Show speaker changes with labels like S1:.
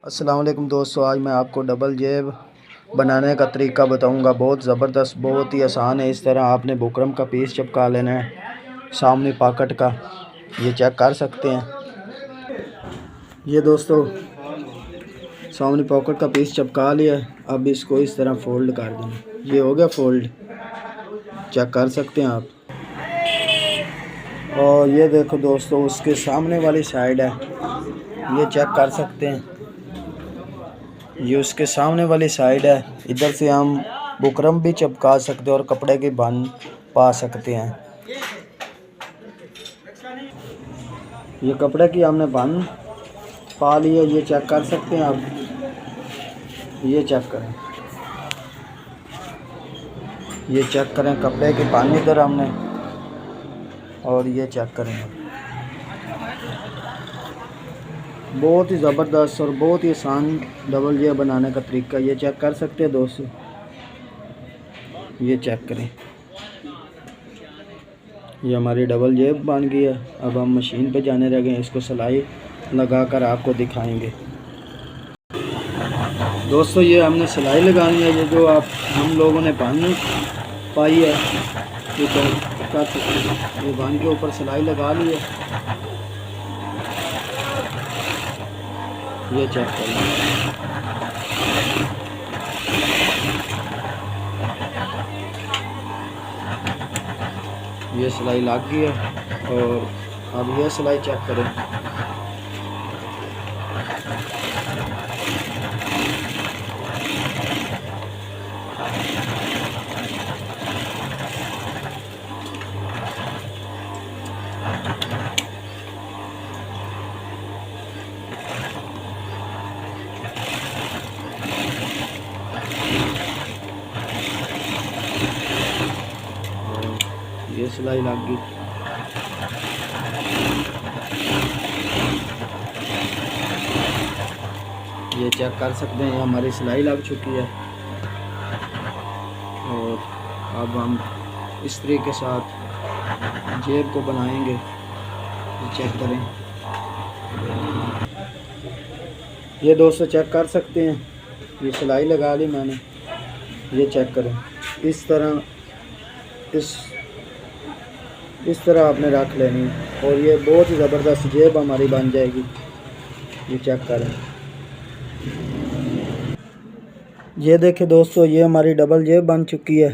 S1: अस्सलाम वालेकुम दोस्तों, आज मैं आपको डबल जेब बनाने का तरीका बताऊंगा। बहुत ज़बरदस्त, बहुत ही आसान है। इस तरह आपने बुकरम का पीस चिपका लेना है सामने पॉकेट का। ये चेक कर सकते हैं। ये दोस्तों सामने पॉकेट का पीस चिपका लिया। अब इसको इस तरह फोल्ड कर देना। ये हो गया फोल्ड, चेक कर सकते हैं आप। और ये देखो दोस्तों, उसके सामने वाली साइड है, ये चेक कर सकते हैं। ये उसके सामने वाली साइड है। इधर से हम बुकरम भी चिपका सकते हैं और कपड़े की बन पा सकते हैं। ये कपड़े की हमने बन पा ली है, ये चेक कर सकते हैं आप। ये चेक करें, ये चेक करें कपड़े की बन इधर हमने, और ये चेक करें। बहुत ही ज़बरदस्त और बहुत ही आसान डबल जेब बनाने का तरीका, ये चेक कर सकते हैं दोस्तों। ये चेक करें, ये हमारी डबल जेब बन गई है। अब हम मशीन पे जाने रह गए, इसको सिलाई लगाकर आपको दिखाएंगे। दोस्तों ये हमने सिलाई लगानी है। ये जो आप हम लोगों ने बन पाई है, ये कर सकते हैं। ये बन के ऊपर सिलाई लगा ली है, ये चेक करें। ये सिलाई लग गई है, और अब ये सिलाई चेक करें। ये सिलाई लग गई। ये चेक कर सकते हैं, हमारी सिलाई लग चुकी है। और अब हम इस तरीके के साथ जेब को बनाएंगे। ये चेक करें। ये दोस्तों चेक कर सकते हैं, ये सिलाई लगा ली मैंने। ये चेक करें, इस तरह इस तरह आपने रख लेनी है, और ये बहुत ही ज़बरदस्त जेब हमारी बन जाएगी। ये चेक करें। ये देखें दोस्तों, ये हमारी डबल जेब बन चुकी है।